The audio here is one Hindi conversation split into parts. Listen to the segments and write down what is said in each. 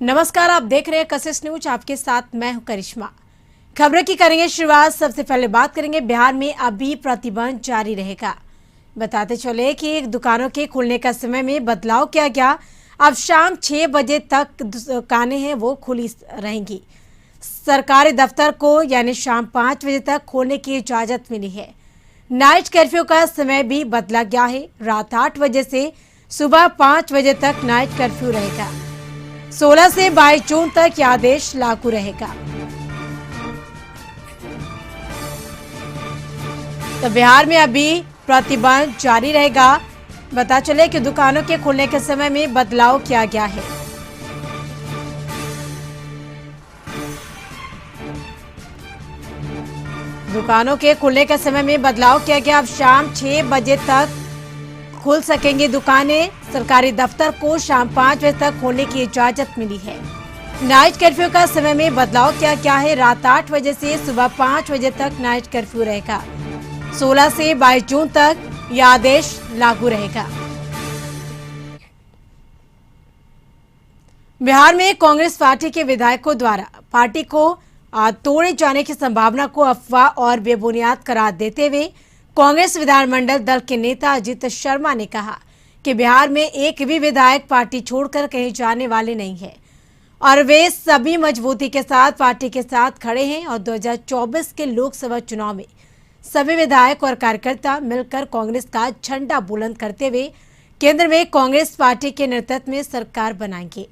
नमस्कार, आप देख रहे हैं कशिश न्यूज। आपके साथ मैं हूं करिश्मा। खबरों की करेंगे शुरुआत। सबसे पहले बात करेंगे बिहार में अभी प्रतिबंध जारी रहेगा। बताते चले कि दुकानों के खुलने का समय में बदलाव किया गया। अब शाम 6 बजे तक दुकानें हैं वो खुली रहेंगी। सरकारी दफ्तर को यानी शाम 5 बजे तक खोलने की इजाजत मिली है। नाइट कर्फ्यू का समय भी बदला गया है। रात 8 बजे से सुबह 5 बजे तक नाइट कर्फ्यू रहेगा। 16 से 22 जून तक यह आदेश लागू रहेगा। तो बिहार में अभी प्रतिबंध जारी रहेगा। बता चले कि दुकानों के खुलने के समय में बदलाव किया गया है। दुकानों के खुलने के समय में बदलाव किया गया। अब शाम 6 बजे तक खुल सकेंगी दुकानें। सरकारी दफ्तर को शाम 5 बजे तक खोलने की इजाजत मिली है। नाइट कर्फ्यू का समय में बदलाव किया गया है। रात 8 बजे से सुबह 5 बजे तक नाइट कर्फ्यू रहेगा। 16 से 22 जून तक यह आदेश लागू रहेगा। बिहार में कांग्रेस पार्टी के विधायकों द्वारा पार्टी को तोड़े जाने की संभावना को अफवाह और बेबुनियाद करार देते हुए कांग्रेस विधानमंडल दल के नेता अजित शर्मा ने कहा कि बिहार में एक भी विधायक पार्टी छोड़कर कहीं जाने वाले नहीं है और वे सभी मजबूती के साथ पार्टी के साथ खड़े हैं और 2024 के लोकसभा चुनाव में सभी विधायक और कार्यकर्ता मिलकर कांग्रेस का झंडा बुलंद करते हुए केंद्र में कांग्रेस पार्टी के नेतृत्व में सरकार बनाएंगे।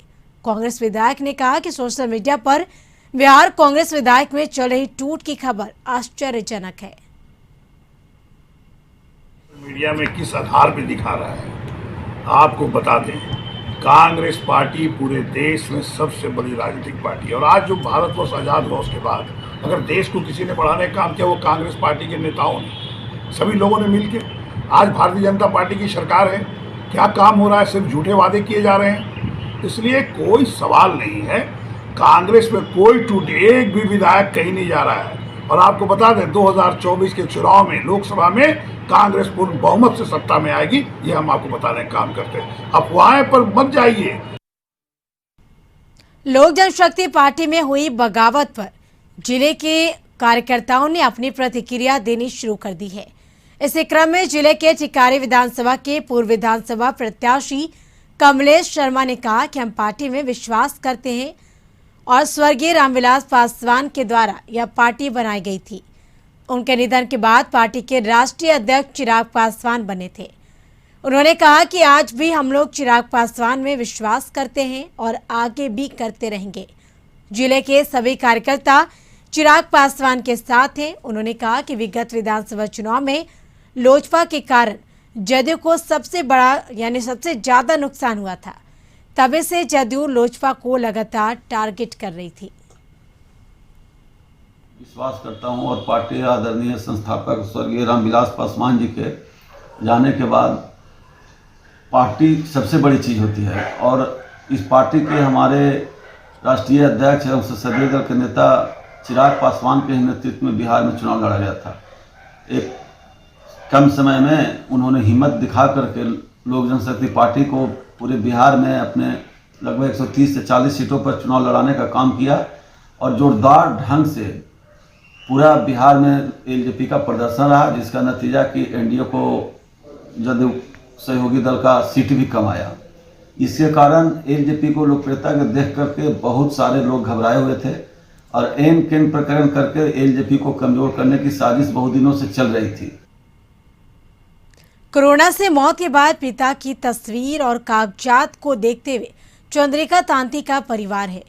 कांग्रेस विधायक ने कहा कि सोशल मीडिया पर बिहार कांग्रेस विधायक में चल रही टूट की खबर आश्चर्यजनक है। मीडिया में किस आधार पर दिखा रहा है आपको बता दें। कांग्रेस पार्टी पूरे देश में सबसे बड़ी राजनीतिक पार्टी है और आज जो भारतवर्ष आज़ाद हुआ उसके बाद अगर देश को किसी ने बढ़ाने का काम किया वो कांग्रेस पार्टी के नेताओं ने, सभी लोगों ने मिलकर। आज भारतीय जनता पार्टी की सरकार है, क्या काम हो रहा है? सिर्फ झूठे वादे किए जा रहे हैं। इसलिए कोई सवाल नहीं है, कांग्रेस में कोई टूट, एक भी विधायक कहीं नहीं जा रहा है। और आपको बता दें 2024 के चुनाव में लोकसभा में कांग्रेस पूर्ण बहुमत से सत्ता में आएगी, ये हम आपको बताने का काम करते हैं। अफवाहें पर मत जाइए। लोक जनशक्ति पार्टी में हुई बगावत पर जिले के कार्यकर्ताओं ने अपनी प्रतिक्रिया देनी शुरू कर दी है। इसी क्रम में जिले के टिकारी विधानसभा के पूर्व विधानसभा प्रत्याशी कमलेश शर्मा ने कहा कि हम पार्टी में विश्वास करते हैं और स्वर्गीय रामविलास पासवान के द्वारा यह पार्टी बनाई गई थी। उनके निधन के बाद पार्टी के राष्ट्रीय अध्यक्ष चिराग पासवान बने थे। उन्होंने कहा कि आज भी हम लोग चिराग पासवान में विश्वास करते हैं और आगे भी करते रहेंगे। जिले के सभी कार्यकर्ता चिराग पासवान के साथ हैं। उन्होंने कहा कि विगत विधानसभा चुनाव में लोजपा के कारण जदयू को सबसे बड़ा यानी सबसे ज्यादा नुकसान हुआ था। तभी से जदयू लोजपा को लगातार टारगेट कर रही थी। विश्वास करता हूं और पार्टी आदरणीय संस्थापक स्वर्गीय रामविलास पासवान जी के जाने के बाद पार्टी सबसे बड़ी चीज़ होती है और इस पार्टी के हमारे राष्ट्रीय अध्यक्ष एवं संसदीय दल के नेता चिराग पासवान के नेतृत्व में बिहार में चुनाव लड़ा गया था। एक कम समय में उन्होंने हिम्मत दिखा करके लोक जनशक्ति पार्टी को पूरे बिहार में अपने लगभग 130 से 40 सीटों पर चुनाव लड़ाने का काम किया और जोरदार ढंग से पूरा बिहार में एलजेपी का प्रदर्शन रहा, जिसका नतीजा कि एनडीए को जदयू सहयोगी दल का सीट भी कम आया। इसके कारण एलजेपी को लोकप्रियता के देख करके बहुत सारे लोग घबराए हुए थे और एन केन प्रकरण करके एलजेपी को कमजोर करने की साजिश बहुत दिनों से चल रही थी। कोरोना से मौत के बाद पिता की तस्वीर और कागजात को देखते हुए चंद्रिका तांती का परिवार है,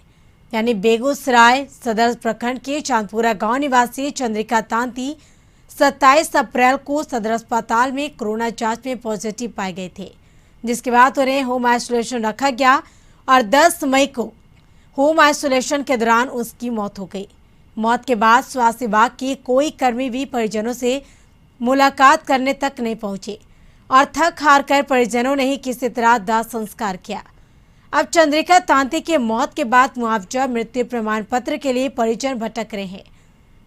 यानी बेगूसराय सदर प्रखंड के चांदपुरा गांव निवासी चंद्रिका तांती 27 अप्रैल को सदर अस्पताल में कोरोना जांच में पॉजिटिव पाए गए थे, जिसके बाद उन्हें होम आइसोलेशन रखा गया और 10 मई को होम आइसोलेशन के दौरान उसकी मौत हो गई। मौत के बाद स्वास्थ्य विभाग के कोई कर्मी भी परिजनों से मुलाकात करने तक नहीं पहुंचे और थक हार कर परिजनों ने ही किसी तरह दाह संस्कार किया। अब चंद्रिका तांती के मौत के बाद मुआवजा मृत्यु प्रमाण पत्र के लिए परिजन भटक रहे हैं।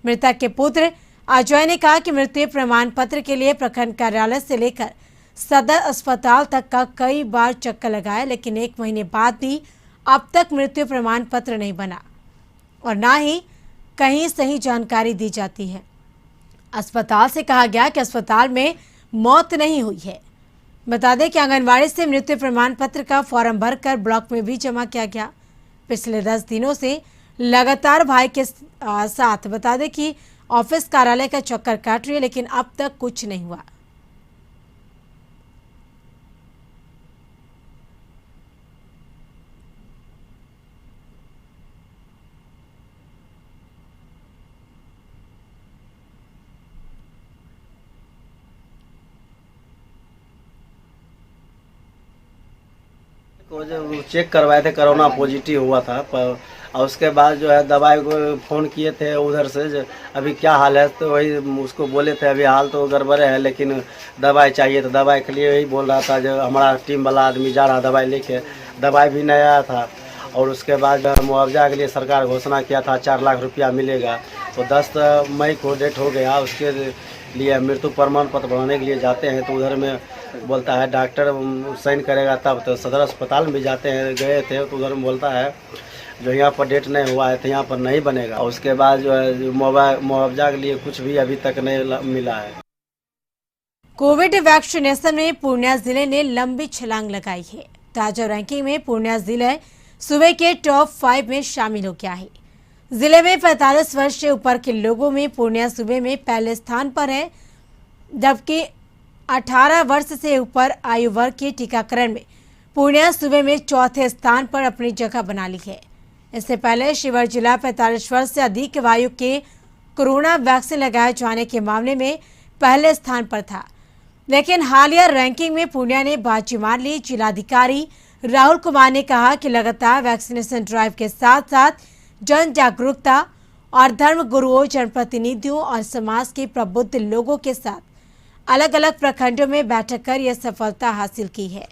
मृतक के पुत्र अजय ने कहा कि मृत्यु प्रमाण पत्र के लिए प्रखंड कार्यालय से लेकर सदर अस्पताल तक का कई बार चक्कर लगाया, लेकिन 1 महीने बाद भी अब तक मृत्यु प्रमाण पत्र नहीं बना और ना ही कहीं सही जानकारी दी जाती है। अस्पताल से कहा गया कि अस्पताल में मौत नहीं हुई है। बता दें कि आंगनवाड़ी से मृत्यु प्रमाण पत्र का फॉर्म भरकर ब्लॉक में भी जमा किया गया। पिछले 10 दिनों से लगातार भाई के साथ बता दें कि ऑफिस कार्यालय का चक्कर काट रही है, लेकिन अब तक कुछ नहीं हुआ। को जो चेक करवाए थे कोरोना पॉजिटिव हुआ था और उसके बाद जो है दवाई को फ़ोन किए थे उधर से जो अभी क्या हाल है, तो वही उसको बोले थे अभी हाल तो गड़बड़े है लेकिन दवाई चाहिए। तो दवाई के लिए वही बोल रहा था जो हमारा टीम वाला आदमी जा रहा दवाई लेके, दवाई भी नहीं आया था। और उसके बाद जो मुआवजा के लिए सरकार घोषणा किया था 4 लाख रुपया मिलेगा, तो 10 मई को डेट हो गया। उसके लिए मृत्यु प्रमाण पत्र बनाने के लिए जाते हैं तो उधर में बोलता है डॉक्टर साइन करेगा तब। तो सदर अस्पताल में जाते हैं, गए थे तो उधर में बोलता है जो यहाँ पर डेट नहीं हुआ है तो यहाँ पर नहीं बनेगा। और उसके बाद जो है मुआवजा के लिए कुछ भी अभी तक नहीं मिला है। कोविड वैक्सीनेशन में पूर्णिया जिले ने लंबी छलांग लगाई है। ताजा रैंकिंग में पूर्णिया जिले सूबे के टॉप 5 में शामिल हो गया है। जिले में 45 वर्ष से ऊपर के लोगों में पूर्णिया सूबे में पहले स्थान पर है, जबकि 18 वर्ष से ऊपर आयु वर्ग के टीकाकरण में पूर्णिया सूबे में चौथे स्थान पर अपनी जगह बना ली है। इससे पहले शिवहर जिला 45 वर्ष से अधिक आयु के कोरोना वैक्सीन लगाए जाने के मामले में पहले स्थान पर था, लेकिन हालिया रैंकिंग में पूर्णिया ने बाजी मार ली। जिलाधिकारी राहुल कुमार ने कहा कि लगातार वैक्सीनेशन ड्राइव के साथ साथ जन जागरूकता और धर्म गुरुओं, जनप्रतिनिधियों और समाज के प्रबुद्ध लोगों के साथ अलग अलग प्रखंडों में बैठक कर यह सफलता हासिल की है।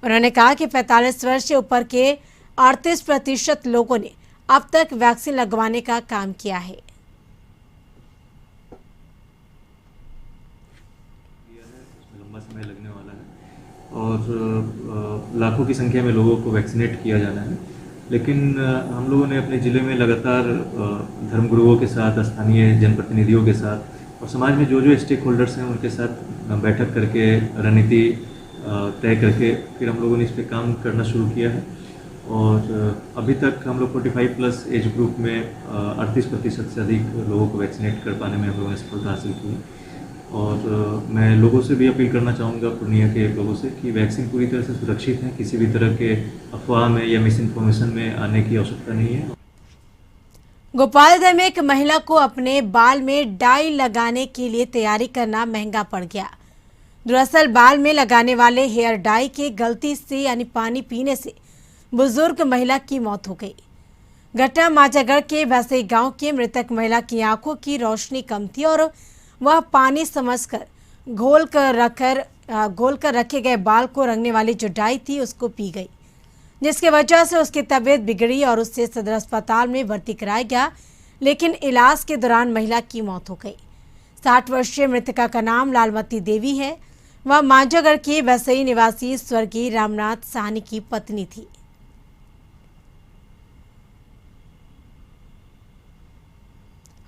उन्होंने कहा कि 45 वर्ष से ऊपर के 38% लोगों ने अब तक वैक्सीन लगवाने का काम किया है। लंबा समय लगने वाला है और लाखों की संख्या में लोगों को वैक्सीनेट किया जाना है, लेकिन हम लोगों ने अपने ज़िले में लगातार धर्मगुरुओं के साथ, स्थानीय जनप्रतिनिधियों के साथ और समाज में जो स्टेक होल्डर्स हैं उनके साथ बैठक करके रणनीति तय करके फिर हम लोगों ने इस पर काम करना शुरू किया है। और अभी तक हम लोग 45+ एज ग्रुप में 38% से अधिक लोगों को वैक्सीनेट कर पाने में हम लोगों ने सफलता हासिल की है। और मैं लोगों से भी अपील करना चाहूँगा, पूर्णिया के लोगों से, कि वैक्सीन पूरी तरह से सुरक्षित है, किसी भी तरह के अफवाह में या मिस इन्फॉर्मेशन में आने की आवश्यकता नहीं है। गोपालगंज में एक महिला को अपने बाल में डाई लगाने के लिए तैयारी करना महंगा पड़ गया। दरअसल बाल में लगाने वाले हेयर डाई के गलती से यानी पानी पीने से बुजुर्ग महिला की मौत हो गई। घटना माजागढ़ के वैसे गांव की मृतक महिला की आंखों की रोशनी कम थी और वह पानी समझकर घोल कर रखे गए बाल को रंगने वाली जो डाई थी उसको पी गई, जिसकी वजह से उसकी तबीयत बिगड़ी और उससे सदर अस्पताल में भर्ती कराया गया, लेकिन इलाज के दौरान महिला की मौत हो गई। 60 वर्षीय मृतका का नाम लालमती देवी है। वह मांझागढ़ के वैसई निवासी स्वर्गीय रामनाथ साहनी की पत्नी थी।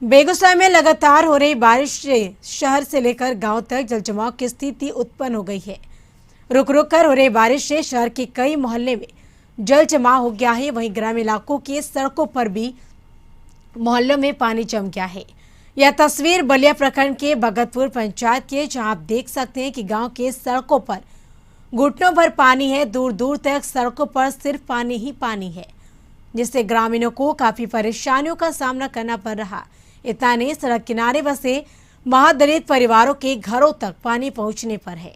बेगूसराय में लगातार हो रही बारिश से शहर से लेकर गांव तक जलजमाव की स्थिति उत्पन्न हो गई है। रुक रुक कर हो रही बारिश से शहर के कई मोहल्ले में जल जमाव हो गया है। वहीं ग्रामीण इलाकों की सड़कों पर भी मोहल्लों में पानी जम गया है। यह तस्वीर बलिया प्रखंड के भगतपुर पंचायत की है, जहां आप देख सकते हैं कि गांव के सड़कों पर घुटनों भर पानी है। दूर दूर तक सड़कों पर सिर्फ पानी ही पानी है, जिससे ग्रामीणों को काफी परेशानियों का सामना करना पड़ रहा। इतना नहीं, सड़क किनारे बसे महादलित परिवारों के घरों तक पानी पहुंचने पर है।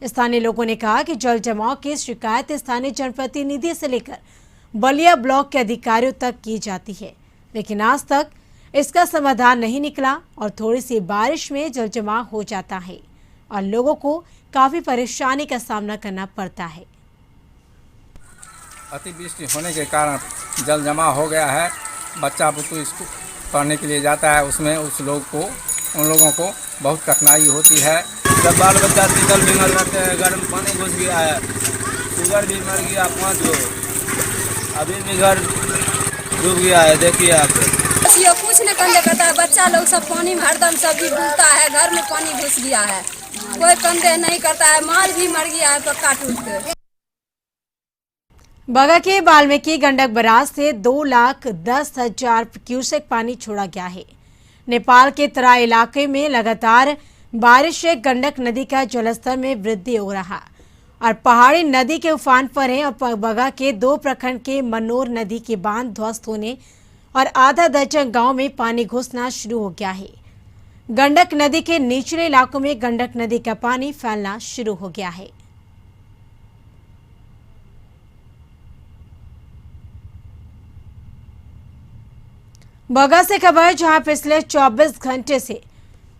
स्थानीय लोगों ने कहा कि जल जमाव की शिकायत स्थानीय जनप्रतिनिधि से लेकर बलिया ब्लॉक के अधिकारियों तक की जाती है, लेकिन आज तक इसका समाधान नहीं निकला और थोड़ी सी बारिश में जल जमाव हो जाता है और लोगों को काफी परेशानी का सामना करना पड़ता है। अतिवृष्टि होने के कारण जल जमा हो गया है। बच्चा बुतू स्कूल पढ़ने के लिए जाता है, उसमें उन लोगों को बहुत कठिनाई होती है। जब बाल बच्चा शीतल बीमार रहते हैं, गर्म पानी घुस गया है, शुगर भी मर गया 5 गो, अभी भी घर डूब गया है, देखिए आप। ये कुछ नहीं कंधे करता है, बच्चा लोग सब पानी में हरदम सब्जी डूबता है, घर में पानी घुस गया है, कोई कंधे नहीं करता है, माल भी मर गया है पक्का टूट के। बगा के वाल्मीकि गंडक बराज से 2,10,000 क्यूसेक पानी छोड़ा गया है। नेपाल के तराई इलाके में लगातार बारिश से गंडक नदी का जलस्तर में वृद्धि हो रहा और पहाड़ी नदी के उफान पर है और बगा के 2 प्रखंड के मनोर नदी के बांध ध्वस्त होने और आधा दर्जन गांव में पानी घुसना शुरू हो गया है। गंडक नदी के निचले इलाकों में गंडक नदी का पानी फैलना शुरू हो गया है। बगा से खबर, जहां पिछले 24 घंटे से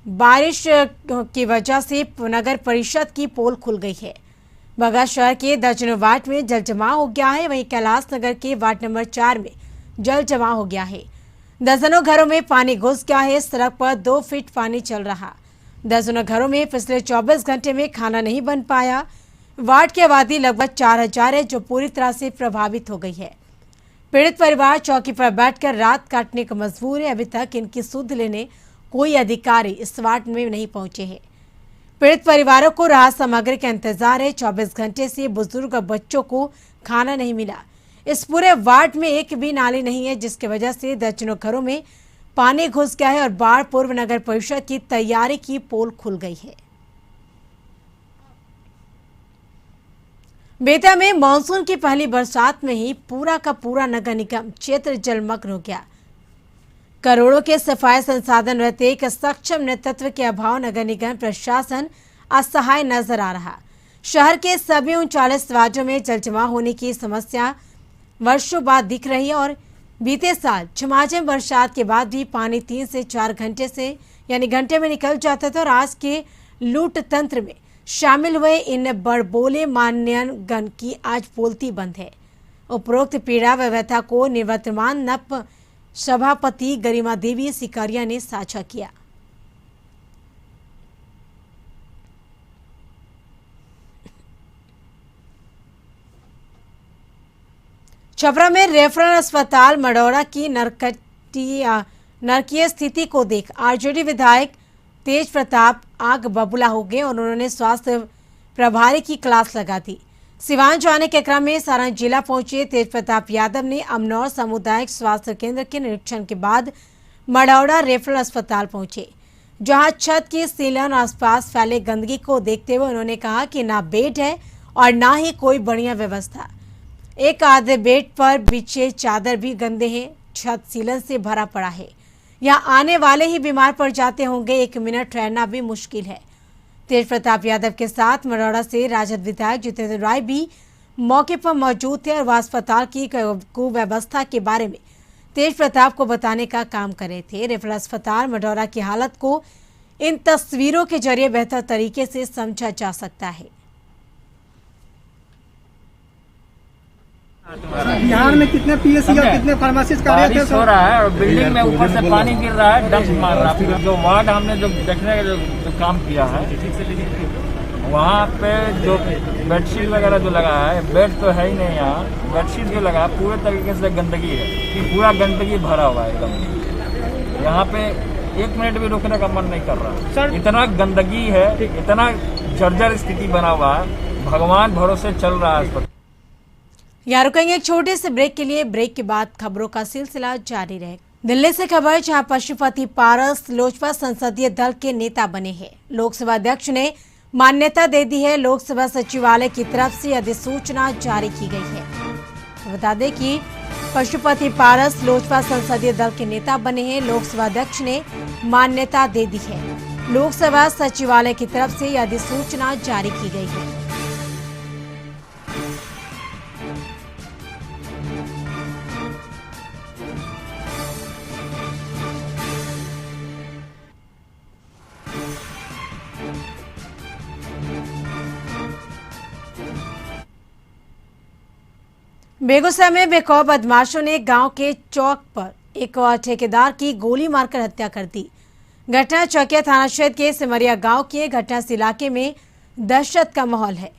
बारिश की वजह से नगर परिषद की पोल खुल गई है। बगा शहर के दर्जनों वार्ड में जल जमाव हो गया है, वहीं कैलाश नगर के वार्ड नंबर 4 में जल जमाव हो गया है। दर्जनों घरों में पानी घुस गया है, सड़क पर 2 फीट पानी चल रहा। दर्जनों घरों में पिछले 24 घंटे में खाना नहीं बन पाया। वार्ड की आबादी लगभग 4,000 है, जो पूरी तरह से प्रभावित हो गई है। पीड़ित परिवार चौकी पर बैठकर रात काटने को मजबूर है। अभी तक इनकी सुध लेने कोई अधिकारी इस वार्ड में नहीं पहुंचे हैं। पीड़ित परिवारों को राहत सामग्री का इंतजार है। 24 घंटे से बुजुर्ग और बच्चों को खाना नहीं मिला। इस पूरे वार्ड में एक भी नाली नहीं है, जिसकी वजह से दर्जनों घरों में पानी घुस गया है और बाढ़ पूर्व नगर परिषद की तैयारी की पोल खुल गई है। बेतिया में मानसून की पहली बरसात में ही पूरा का पूरा नगर निगम क्षेत्र जलमग्न हो गया। करोड़ों के सफाई संसाधन रहते एक सक्षम नेतृत्व के अभाव नगर निगम प्रशासन असहाय नजर आ रहा। शहर के सभी 39 वार्डों में जल जमाव होने की समस्या वर्षों बाद दिख रही है और बीते साल झमाझम बरसात के बाद भी पानी 3 से 4 घंटे से यानी घंटे में निकल जाता था और आज के लूट तंत्र में शामिल हुए इन बड़बोले मान्यगण की आज बोलती बंद है। उपरोक्त पीड़ा व व्यथा को निवर्तमान नप सभापति गरिमा देवी सिकारिया ने साझा किया। छपरा में रेफरल अस्पताल मडौरा की नरकीय स्थिति को देख आरजेडी विधायक तेज प्रताप आग बबूला हो गए और उन्होंने स्वास्थ्य प्रभारी की क्लास लगा दी। सिवान जाने के क्रम में सारण जिला पहुंचे तेज प्रताप यादव ने अमनौर सामुदायिक स्वास्थ्य केंद्र के निरीक्षण के बाद मडौरा रेफरल अस्पताल पहुंचे, जहां छत की सीलन आसपास फैले गंदगी को देखते हुए उन्होंने कहा कि ना बेड है और ना ही कोई बढ़िया व्यवस्था। एक आधे बेड पर बिछे चादर भी गंदे हैं, छत सीलन से भरा पड़ा है। यहाँ आने वाले ही बीमार पड़ जाते होंगे, 1 मिनट ठहरना भी मुश्किल है। तेज प्रताप यादव के साथ मरौड़ा से राजद विधायक जितेंद्र राय भी मौके पर मौजूद थे और वह अस्पताल की कुव्यवस्था के बारे में तेज प्रताप को बताने का काम कर रहे थे। रेफरल अस्पताल मरौड़ा की हालत को इन तस्वीरों के जरिए बेहतर तरीके से समझा जा सकता है। बिहार में कितने पीएससी और कितने फार्मासिस्ट कार्य बारिश हो रहा है और बिल्डिंग में ऊपर से पानी गिर रहा है, डंप मार रहा है। जो वार्ड हमने जो देखने का जो काम किया है, वहाँ पे जो बेडशीट वगैरह जो लगा है, बेड तो है ही नहीं यहाँ, बेडशीट जो लगा है पूरे तरीके से गंदगी है कि पूरा गंदगी भरा हुआ है एकदम। यहाँ पे 1 मिनट भी रुकने का मन नहीं कर रहा, इतना गंदगी है, इतना जर्जर स्थिति बना हुआ है। भगवान भरोसे चल रहा है। यहाँ रुकेंगे एक छोटे से ब्रेक के लिए। ब्रेक के बाद खबरों का सिलसिला जारी रहेगा। दिल्ली से खबर, जहां पशुपति पारस लोजपा संसदीय दल के नेता बने हैं। लोकसभा अध्यक्ष ने मान्यता दे दी है। लोकसभा सचिवालय की तरफ से अधिसूचना जारी की गई है। बता दें कि पशुपति पारस लोजपा संसदीय दल के नेता बने हैं। लोकसभा अध्यक्ष ने मान्यता दे दी है। लोकसभा सचिवालय की तरफ से अधिसूचना जारी की गई है। बेगूसराय में बेखौफ बदमाशों ने गांव के चौक पर एक ठेकेदार की गोली मारकर हत्या कर दी। घटना चौकिया थाना क्षेत्र के सिमरिया गांव की है। घटना से इलाके में दहशत का माहौल है।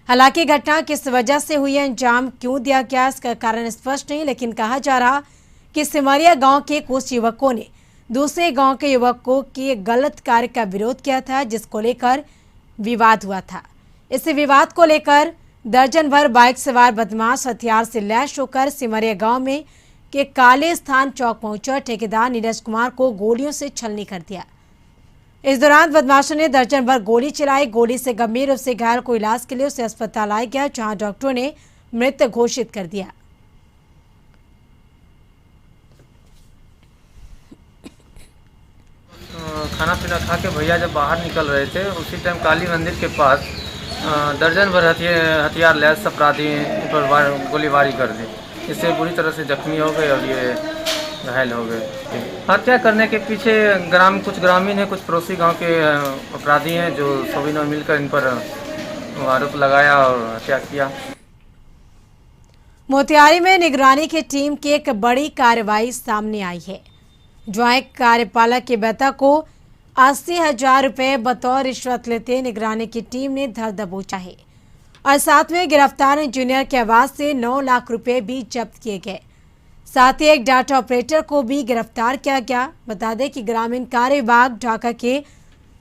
हालांकि घटना किस वजह से हुई, अंजाम क्यों दिया गया, इसका कारण स्पष्ट नहीं, लेकिन कहा जा रहा कि सिमरिया गांव के कुछ युवकों ने दूसरे गांव के युवकों के गलत कार्य का विरोध किया था, जिसको लेकर विवाद हुआ था। इस विवाद को लेकर दर्जन भर बाइक सवार बदमाश हथियार से लैस होकर सिमरिया गांव में के काले स्थान चौक पहुंचा ठेकेदार नीरज कुमार को गोलियों से छलनी कर दिया। इस दौरान बदमाशों ने दर्जन भर गोली चलाई। गोली से गंभीर रूप से घायल को इलाज के लिए उसे अस्पताल लाया गया, जहां डॉक्टरों ने मृत घोषित कर दिया। खाना पीना खा के भैया जब बाहर निकल रहे थे, उसी टाइम काली मंदिर के पास दर्जन भर हथियार लैस अपराधी पर गोलीबारी कर दी। इससे बुरी तरह से जख्मी हो गए और ये घायल हो गए। हत्या करने के पीछे कुछ ग्रामीण हैं, कुछ पड़ोसी गांव के अपराधी हैं, जो सभी ने मिलकर इन पर आरोप लगाया और हत्या किया। मोतिहारी में निगरानी की टीम की एक बड़ी कार्रवाई सामने आई है, जहां एक कार्यपालक के बेटा को 80,000 रुपए बतौर रिश्वत लेते निगरानी की टीम ने धर दबोचा है और साथ में गिरफ्तार इंजीनियर के आवास से 9 लाख रुपए भी जब्त किए गए। साथ ही एक डाटा ऑपरेटर को भी गिरफ्तार किया गया। बता दें कि ग्रामीण कार्य विभाग ढाका के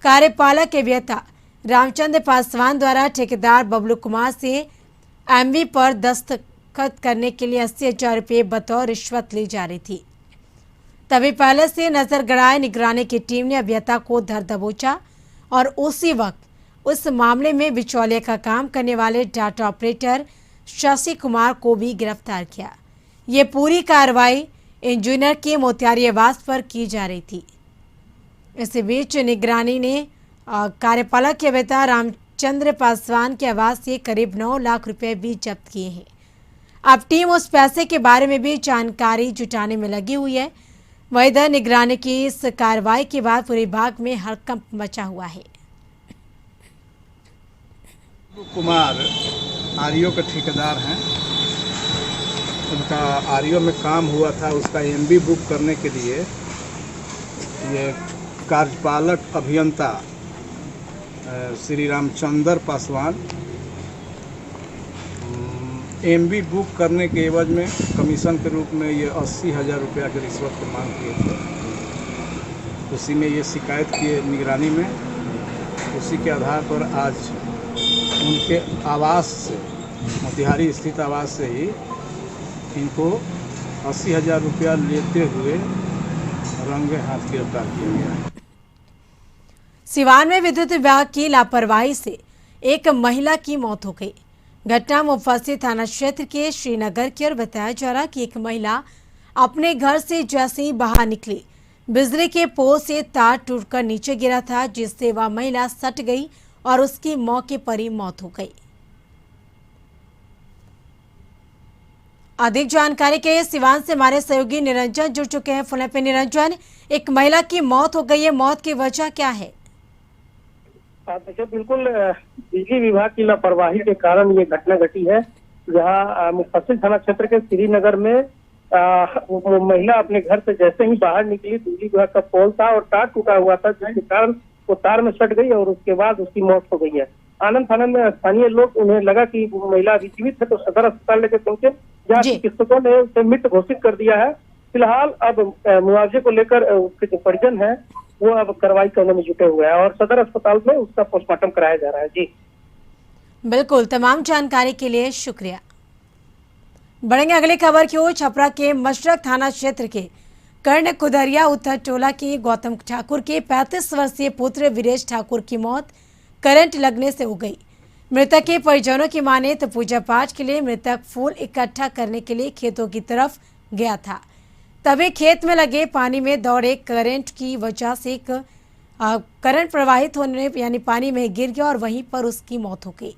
कार्यपालक के बेटा रामचंद्र पासवान द्वारा ठेकेदार बबलू कुमार से एमवी पर दस्तखत करने के लिए 80,000 रुपये बतौर रिश्वत ली जा रही थी। तभी पहले से नजर गड़ाए निगरानी की टीम ने अभियंता को धर दबोचा और उसी वक्त उस मामले में बिचौलिए का काम करने वाले डाटा ऑपरेटर शशि कुमार को भी गिरफ्तार किया। ये पूरी कार्रवाई इंजीनियर के मोतिहारी आवास पर की जा रही थी। इसी बीच निगरानी ने कार्यपालक के बेटा रामचंद्र पासवान के आवास से करीब 9 लाख रुपए भी जब्त किए हैं। अब टीम उस पैसे के बारे में भी जानकारी जुटाने में लगी हुई है। वहीं इधर निगरानी की इस कार्रवाई के बाद पूरे विभाग में हड़कंप मचा हुआ है। कुमार आरईओ के ठेकेदार हैं। उनका आरईओ में काम हुआ था, उसका एमबी बुक करने के लिए ये कार्यपालक अभियंता श्री रामचंद्र पासवान एमबी बुक करने के एवज में कमीशन के रूप में ये 80,000 रुपया की रिश्वत की मांग किए थे। उसी में ये शिकायत किए निगरानी में। उसी के आधार पर आज उनके आवास से, मोतिहारी स्थित आवास से ही इनको 80,000 रुपया लेते हुए रंगे हाथ गिरफ्तार किया गया है। सिवान में विद्युत विभाग की लापरवाही से एक महिला की मौत हो गई। घटना मुफस्सिल थाना क्षेत्र के श्रीनगर की ओर बताया जा रहा कि एक महिला अपने घर से जैसे ही बाहर निकली, बिजली के पोल से तार टूटकर नीचे गिरा था, जिससे वह महिला सट गई और उसकी मौके पर ही मौत हो गई। अधिक जानकारी के लिए सिवान से हमारे सहयोगी निरंजन जुड़ चुके हैं फोन पे। निरंजन, एक महिला की मौत हो गई है, मौत की वजह क्या है? देखिए, बिल्कुल बिजली विभाग की लापरवाही के कारण ये घटना घटी है, जहां मुफस्सिल थाना क्षेत्र के श्रीनगर में वो महिला अपने घर से जैसे ही बाहर निकली, बिजली विभाग का पोल था और तार टूटा हुआ था, जिसके कारण वो तार में सट गई और उसके बाद उसकी मौत हो गई है। आनंद थाना में स्थानीय लोग, उन्हें लगा कि वो महिला अभी जीवित है, तो सदर अस्पताल लेकर पहुंचे, जहाँ चिकित्सकों ने उसे मृत घोषित कर दिया है। फिलहाल अब मुआवजे को लेकर उसके जो परिजन है वो अब कार्रवाई करने में जुटे हुए हैं और सदर अस्पताल में उसका पोस्टमार्टम कराया जा रहा है। जी बिल्कुल, तमाम जानकारी के लिए शुक्रिया। बढ़ेंगे अगली खबर की ओर। छपरा के मशरक थाना क्षेत्र के कर्ण कुदरिया उत्तर टोला के गौतम ठाकुर के 35 वर्षीय पुत्र वीरेश ठाकुर की मौत करंट लगने से हो गई। मृतक के परिजनों की माने तो पूजा पाठ के लिए मृतक फूल इकट्ठा करने के लिए खेतों की तरफ गया था, तभी खेत में लगे पानी में दौड़े करंट की वजह से करंट प्रवाहित होने यानी पानी में गिर गया और वहीं पर उसकी मौत हो गई।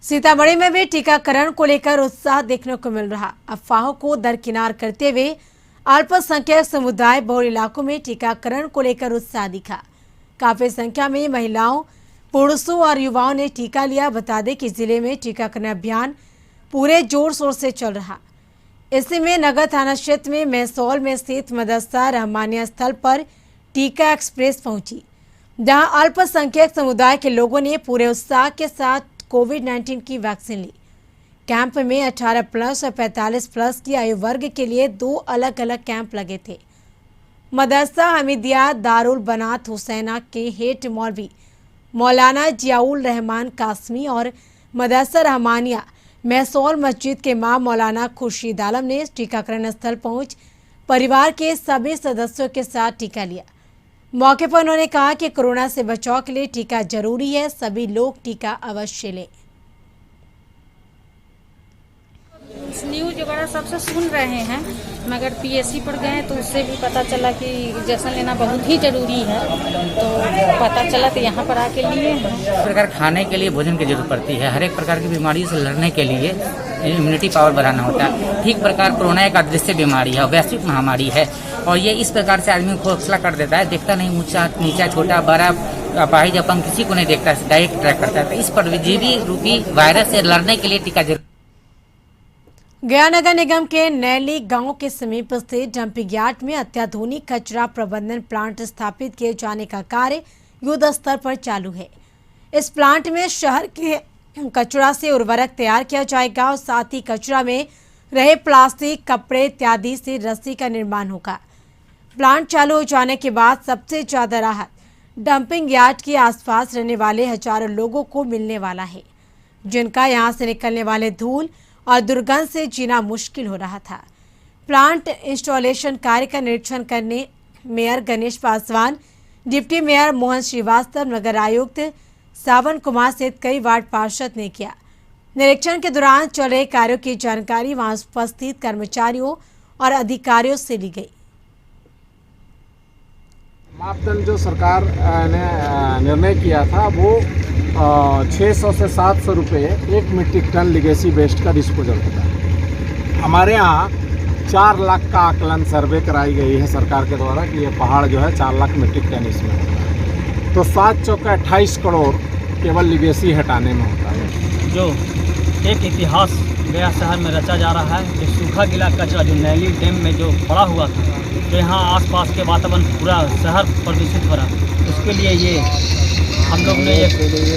सीतामढ़ी में भी टीकाकरण को लेकर उत्साह देखने को मिल रहा। अफवाहों को दरकिनार करते हुए अल्पसंख्यक समुदाय बहुल इलाकों में टीकाकरण को लेकर उत्साह दिखा। काफी संख्या में महिलाओं, पुरुषों और युवाओं ने टीका लिया। बता दें कि जिले में टीकाकरण अभियान पूरे जोर शोर से चल रहा। इसी में नगर थाना क्षेत्र में मैसौल में स्थित मदरसा रहमानिया स्थल पर टीका एक्सप्रेस पहुंची, जहां अल्पसंख्यक समुदाय के लोगों ने पूरे उत्साह के साथ कोविड-19 की वैक्सीन ली। कैंप में 18 प्लस और 45 प्लस की आयु वर्ग के लिए 2 अलग अलग कैंप लगे थे। मदरसा हमीदिया दारुल बनात हुसैना के हेड मौलवी मौलाना जियाउल रहमान कासमी और मदरसा रहमानिया मैसौल मस्जिद के इमाम मौलाना खुर्शीद आलम ने टीकाकरण स्थल पहुंच परिवार के सभी सदस्यों के साथ टीका लिया। मौके पर उन्होंने कहा कि कोरोना से बचाव के लिए टीका जरूरी है, सभी लोग टीका अवश्य लें। न्यूज वगैरह सबसे सुन रहे हैं, मगर पीएससी पर गए तो उससे भी पता चला कि इंजेक्शन लेना बहुत ही जरूरी है, तो पता चला तो यहाँ पर आके लिए हैं। इस प्रकार खाने के लिए भोजन की जरूरत पड़ती है। हर एक प्रकार की बीमारी से लड़ने के लिए इम्यूनिटी पावर बढ़ाना होता है। ठीक प्रकार कोरोना एक अदृश्य बीमारी है, वैश्विक महामारी है, और ये इस प्रकार से आदमी को खोखला कर देता है। देखता नहीं, ऊंचा नीचा छोटा बड़ा अपाहिज अपंग किसी को नहीं देखता, डायरेक्ट ट्रैक करता है। तो इस परजीवी रूपी वायरस से लड़ने के लिए टीका जरूरी। गया नगर निगम के नैली गांव के समीप स्थित डंपिंग यार्ड में अत्याधुनिक कचरा प्रबंधन प्लांट स्थापित किए जाने का कार्य युद्ध स्तर पर चालू है। इस प्लांट में शहर के कचरा से उर्वरक तैयार किया जाएगा और साथ ही कचरा में रहे प्लास्टिक, कपड़े इत्यादि से रस्सी का निर्माण होगा। प्लांट चालू हो जाने के बाद सबसे ज्यादा राहत डंपिंग यार्ड के आसपास रहने वाले हजारों लोगों को मिलने वाला है, जिनका यहां से निकलने वाले धूल और दुर्गंध से जीना मुश्किल हो रहा था। प्लांट इंस्टॉलेशन कार्य का निरीक्षण करने mayor Ganesh Paswan, deputy mayor Mohan Srivastava, नगर आयुक्त सावन कुमार सहित कई वार्ड पार्षद ने किया। निरीक्षण के दौरान चल रहे कार्यों की जानकारी वहां उपस्थित कर्मचारियों और अधिकारियों से ली गई। मापदंड जो सरकार ने निर्णय किया था वो 600 से 700 रुपये 1 मीट्रिक टन लिगेसी वेस्ट का डिस्पोजल होता है। हमारे यहाँ 4 लाख का आकलन सर्वे कराई गई है सरकार के द्वारा कि ये पहाड़ जो है 4 लाख मीट्रिक टन इसमें होता है। तो 7 चौका 28 करोड़ केवल लिगेसी हटाने में होता है। जो एक इतिहास गया शहर में रचा जा रहा है, जो सूखा गीला कचरा जो नैली डैम में जो पड़ा हुआ था, तो यहाँ आसपास के वातावरण पूरा शहर प्रदूषित हो रहा, उसके लिए ये हम लोग ने एक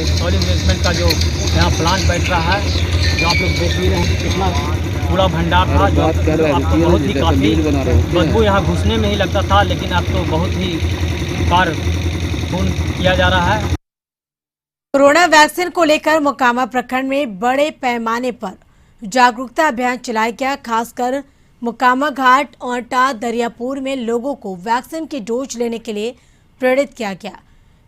सॉलिड वेस्टमेंट का जो यहाँ प्लांट बैठ रहा है, जो आप लोग देख भी रहे हैं कितना कूड़ा भंडार था, जो आपको बहुत ही काफ़ी बदबू यहाँ घुसने में ही लगता था, लेकिन अब तो बहुत ही कार्य पूर्ण किया जा रहा है। कोरोना वैक्सीन को लेकर मोकामा प्रखंड में बड़े पैमाने पर जागरूकता अभियान चलाया गया। खासकर मोकामा घाट, औंटा, दरियापुर में लोगों को वैक्सीन की डोज लेने के लिए प्रेरित किया गया।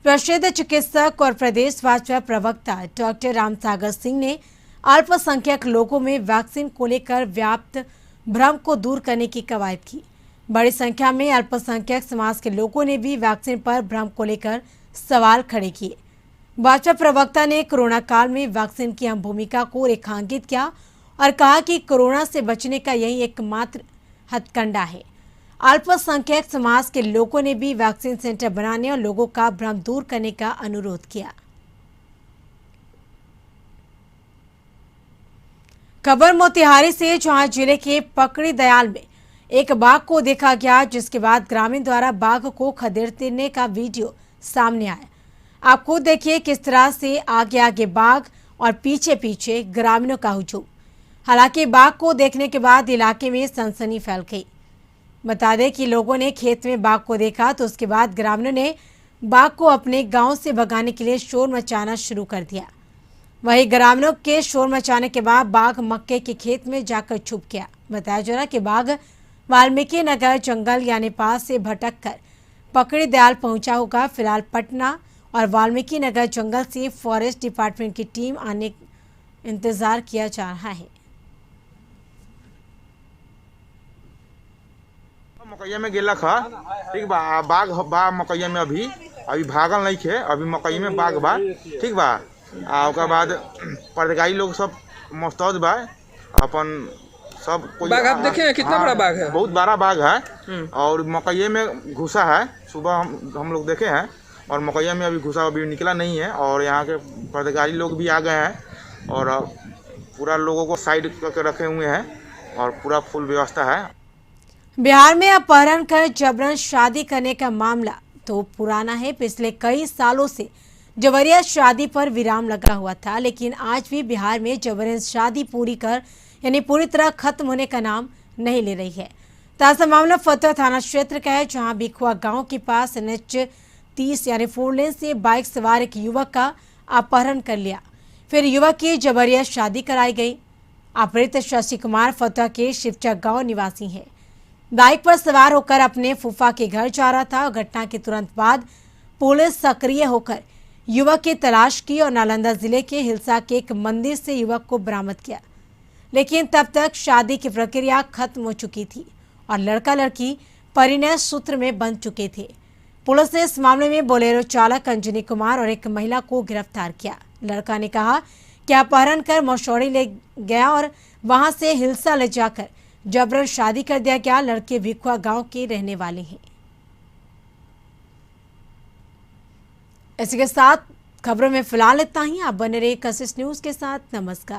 प्रसिद्ध चिकित्सक और प्रदेश भाजपा प्रवक्ता डॉक्टर रामसागर सिंह ने अल्पसंख्यक लोगों में वैक्सीन को लेकर व्याप्त भ्रम को दूर करने की कवायद की। बड़ी संख्या में अल्पसंख्यक समाज के लोगों ने भी वैक्सीन पर भ्रम को लेकर सवाल खड़े किए। भाजपा प्रवक्ता ने कोरोना काल में वैक्सीन की अहम भूमिका को रेखांकित किया और कहा कि कोरोना से बचने का यही एकमात्र हथकंडा है। अल्पसंख्यक समाज के लोगों ने भी वैक्सीन सेंटर बनाने और लोगों का भ्रम दूर करने का अनुरोध किया। खबर मोतिहारी से, जहां जिले के पकड़ी दयाल में एक बाघ को देखा गया, जिसके बाद ग्रामीण द्वारा बाघ को खदेड़ने का वीडियो सामने आया। आप खुद देखिए किस तरह से आगे आगे बाघ और पीछे पीछे ग्रामीणों का हुजूम। हालांकि बाघ को देखने के बाद इलाके में सनसनी फैल गई। बता दें कि लोगों ने खेत में बाघ को देखा तो उसके बाद ग्रामीणों ने बाघ को अपने गांव से भगाने के लिए शोर मचाना शुरू कर दिया। वहीं ग्रामीणों के शोर मचाने के बाद बाघ मक्के के खेत में जाकर छुप गया। बताया जा रहा कि बाघ वाल्मीकि नगर जंगल यानी पास से भटक कर पकड़ी दयाल पहुंचा होगा। फिलहाल पटना और वाल्मीकि नगर जंगल से फॉरेस्ट डिपार्टमेंट की टीम आने इंतजार किया जा रहा है। मकैया में गेला खा ठीक बा, बाघ बा मकैया में अभी भागल नहीं खे, अभी मकैया में बाघ बा ठीक बा। ओकर बाद परगाई लोग सब मस्तौद बा, अपन सब कोई बाघ आप देखे हैं? कितना बड़ा बाघ है? बहुत बड़ा बाघ है और मकई में घुसा है। सुबह हम लोग देखे हैं और मकैया में अभी घुसा अभी निकला नहीं है। और यहाँ के पदाधिकारी लोग भी आ गए हैं और पूरा लोगों को साइड करके रखे हुए हैं और पूरा फुल व्यवस्था है। बिहार में अपहरण कर जबरन शादी करने का मामला तो पुराना है। पिछले कई सालों से जबरिया शादी पर विराम लगा हुआ था, लेकिन आज भी बिहार में जबरन शादी पूरी तरह खत्म होने का नाम नहीं ले रही है। ताजा मामला फतुहा थाना क्षेत्र का है, जहां बिखुआ गांव के पास NH-30 यानी 4 लेन से बाइक सवार एक युवक का अपहरण कर लिया। फिर युवक की जबरिया शादी कराई गई। अपहृत शशि कुमार फतुहा के शिवचक गांव निवासी हैं। बाइक पर सवार होकर अपने फूफा के घर जा रहा था और घटना के तुरंत बाद पुलिस सक्रिय होकर युवक की तलाश की और नालंदा जिले के हिलसा के एक मंदिर से युवक को बरामद किया। लेकिन तब तक शादी की प्रक्रिया खत्म हो चुकी थी और लड़का लड़की परिणय सूत्र में बंध चुके थे। पुलिस ने इस मामले में बोलेरो चालक अंजनी कुमार और एक महिला को गिरफ्तार किया। लड़का ने कहा कि अपहरण कर मसौड़ी ले गया और वहां से हिलसा ले जाकर जबरन शादी कर दिया गया। लड़के भिखुआ गांव के रहने वाले हैं। इसी के साथ खबरों में फिलहाल इतना ही। आप बने रहिए कशिश न्यूज के साथ। नमस्कार।